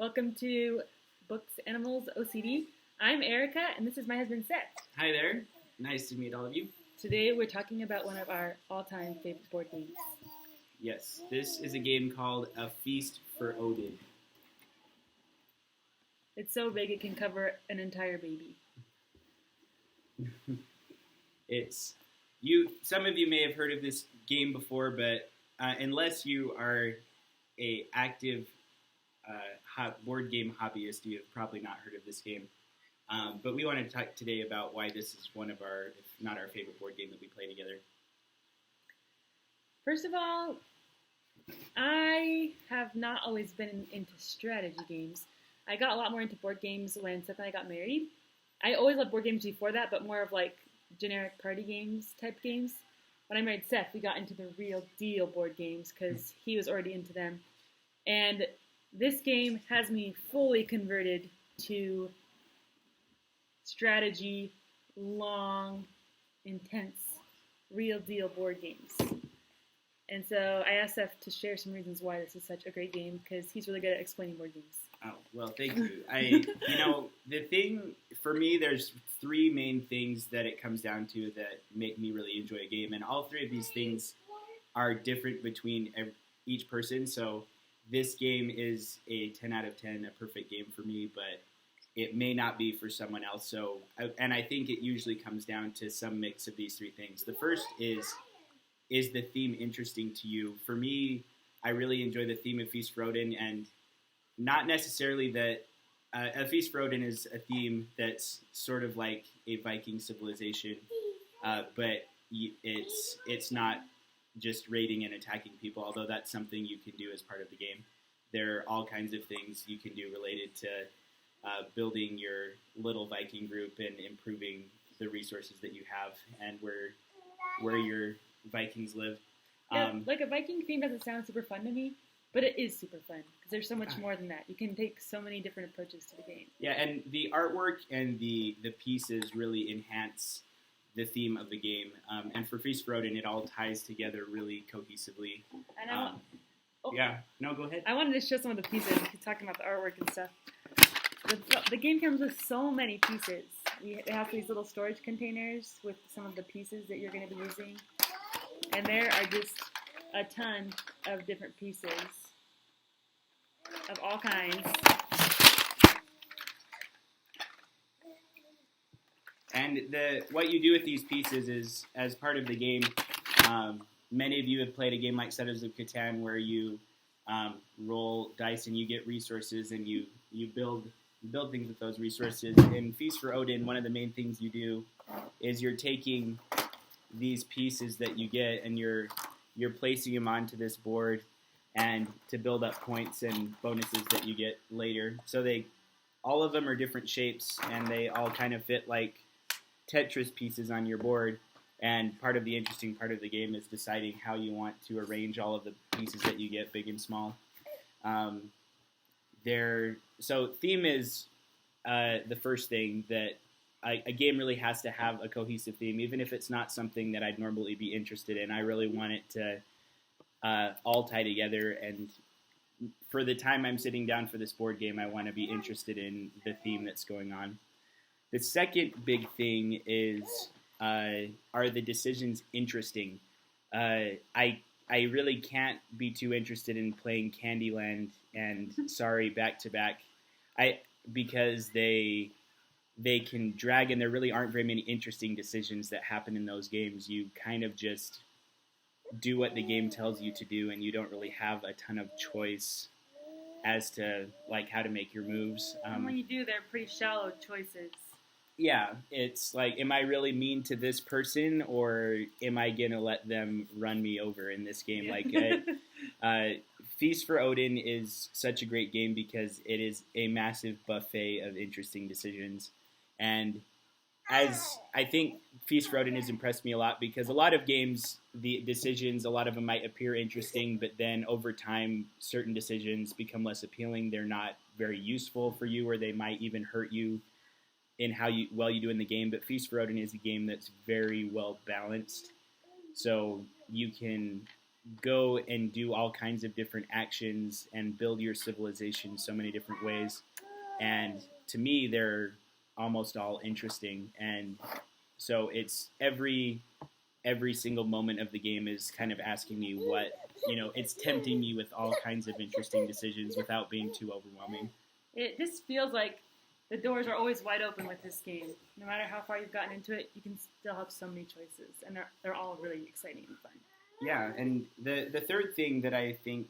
Welcome to Books, Animals, OCD. I'm Erica, and this is my husband, Seth. Hi there. Nice to meet all of you. Today, we're talking about one of our all-time favorite board games. Yes, this is a game called A Feast for Odin. It's so big it can cover an entire baby. Some of you may have heard of this game before, but unless you are a active board game hobbyist, you have probably not heard of this game. But we wanted to talk today about why this is one of our, if not our favorite board game that we play together. First of all, I have not always been into strategy games. I got a lot more into board games when Seth and I got married. I always loved board games before that, but more of like generic party games type games. When I married Seth, we got into the real deal board games because he was already into them. And this game has me fully converted to strategy, long, intense, real deal board games. And so I asked Seth to share some reasons why this is such a great game because he's really good at explaining board games. Oh, well, thank you. The thing, for me, there's three main things that it comes down to that make me really enjoy a game. And all three of these things are different between each person. So this game is a 10 out of 10, a perfect game for me, but it may not be for someone else. And I think it usually comes down to some mix of these three things. The first is the theme interesting to you? For me, I really enjoy the theme of Feast for Odin, and not necessarily that A Feast for Odin is a theme that's sort of like a Viking civilization, but it's not just raiding and attacking people, although that's something you can do as part of the game. There are all kinds of things you can do related to building your little Viking group and improving the resources that you have and where your Vikings live. Yeah, like a Viking theme doesn't sound super fun to me, but it is super fun because there's so much more than that. You can take so many different approaches to the game. Yeah, and the artwork and the pieces really enhance the theme of the game. And for Feast for Odin, it all ties together really cohesively. And yeah, no, go ahead. I wanted to show some of the pieces. He's talking about the artwork and stuff. The game comes with so many pieces. It has these little storage containers with some of the pieces that you're going to be using. And there are just a ton of different pieces of all kinds. And what you do with these pieces is, as part of the game, many of you have played a game like Settlers of Catan where you roll dice and you get resources and you build things with those resources. In Feast for Odin, one of the main things you do is you're taking these pieces that you get and you're placing them onto this board and to build up points and bonuses that you get later. So all of them are different shapes and they all kind of fit like Tetris pieces on your board. And part of the interesting part of the game is deciding how you want to arrange all of the pieces that you get, big and small. So theme is the first thing that a game really has to have a cohesive theme, even if it's not something that I'd normally be interested in. I really want it to all tie together, and for the time I'm sitting down for this board game, I want to be interested in the theme that's going on. The second big thing is, are the decisions interesting? I really can't be too interested in playing Candyland and Sorry back-to-back because they can drag, and there really aren't very many interesting decisions that happen in those games. You kind of just do what the game tells you to do, and you don't really have a ton of choice as to like how to make your moves. And when you do, they're pretty shallow choices. Yeah, it's like, am I really mean to this person, or am I gonna let them run me over in this game? Yeah. Like, Feast for Odin is such a great game because it is a massive buffet of interesting decisions. And as I think Feast for Odin has impressed me a lot, because a lot of games, the decisions, a lot of them might appear interesting, but then over time, certain decisions become less appealing. They're not very useful for you, or they might even hurt you in how well you do in the game. But Feast for Odin is a game that's very well balanced. So you can go and do all kinds of different actions and build your civilization so many different ways. And to me, they're almost all interesting. And so it's every single moment of the game is kind of asking me what, it's tempting me with all kinds of interesting decisions without being too overwhelming. It just feels like the doors are always wide open with this game. No matter how far you've gotten into it, you can still have so many choices, and they're all really exciting and fun. Yeah, and the third thing that I think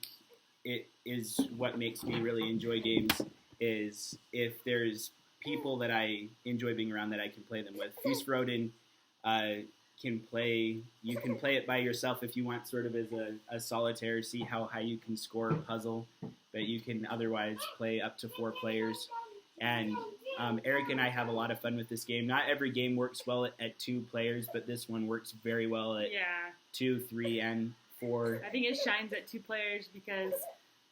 it is what makes me really enjoy games is if there's people that I enjoy being around that I can play them with. Feast for Odin you can play it by yourself if you want, sort of as a solitaire, see how high you can score a puzzle, but you can otherwise play up to 4 players. And Eric and I have a lot of fun with this game. Not every game works well at 2 players, but this one works very well at 2, 3, and 4. I think it shines at 2 players because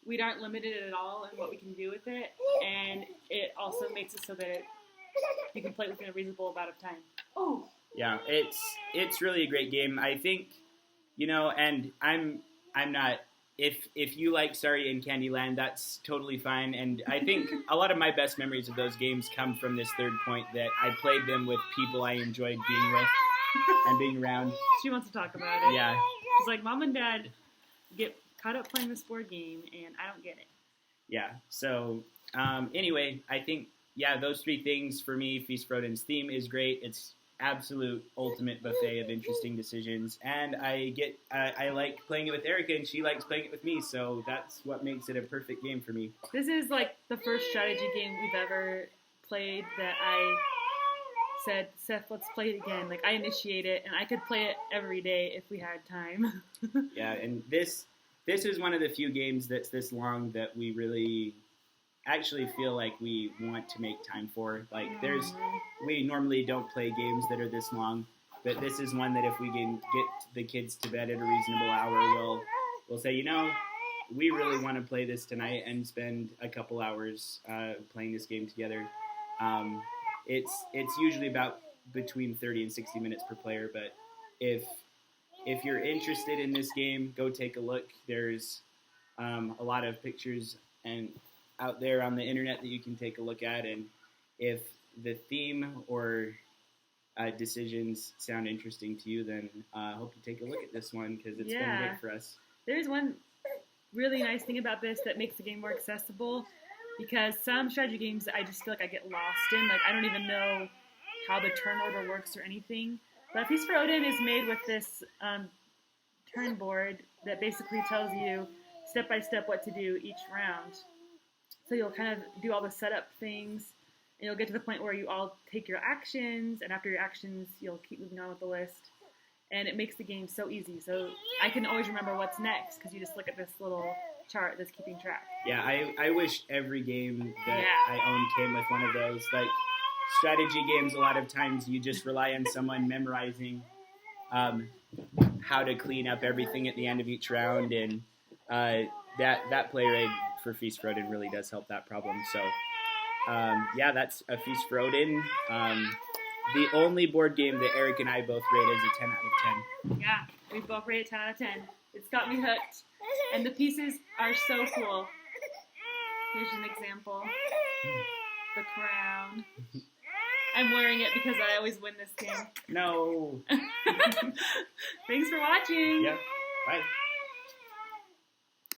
we aren't limited at all in what we can do with it, and it also makes it so that you can play within a reasonable amount of time. Oh. Yeah, it's really a great game. I think, and I'm not. If you like Sorry in Candyland, that's totally fine. And I think a lot of my best memories of those games come from this third point, that I played them with people I enjoyed being with and being around. She wants to talk about it. Yeah. She's like, Mom and Dad get caught up playing this board game, and I don't get it. Yeah. So anyway, I think, those 3 things for me. Feast for Odin's theme is great. It's absolute ultimate buffet of interesting decisions, and I like playing it with Erica, and she likes playing it with me, so that's what makes it a perfect game for me. This is like the first strategy game we've ever played that I said, Seth, let's play it again. Like, I initiate it, and I could play it every day if we had time. Yeah, and this is one of the few games that's this long that we really actually feel like we want to make time for. Like, we normally don't play games that are this long, but this is one that if we can get the kids to bed at a reasonable hour, we'll say, we really want to play this tonight and spend a couple hours playing this game together. It's usually about between 30 and 60 minutes per player, but if you're interested in this game, go take a look. There's a lot of pictures and out there on the internet that you can take a look at, and if the theme or decisions sound interesting to you, then I hope you take a look at this one, because it's been great for us. There's one really nice thing about this that makes the game more accessible, because some strategy games I just feel like I get lost in. Like, I don't even know how the turn order works or anything. But Feast for Odin is made with this turn board that basically tells you step by step what to do each round. So you'll kind of do all the setup things, and you'll get to the point where you all take your actions, and after your actions, you'll keep moving on with the list. And it makes the game so easy. So I can always remember what's next, because you just look at this little chart that's keeping track. Yeah, I wish every game that I own came with one of those. Like, strategy games, a lot of times you just rely on someone memorizing how to clean up everything at the end of each round, and that player aid for Feast for Odin really does help that problem. So, that's a Feast for Odin. The only board game that Eric and I both rate as a 10 out of 10. Yeah, we both rate it 10 out of 10. It's got me hooked. And the pieces are so cool. Here's an example. The crown. I'm wearing it because I always win this game. No. Thanks for watching. Yep. Bye.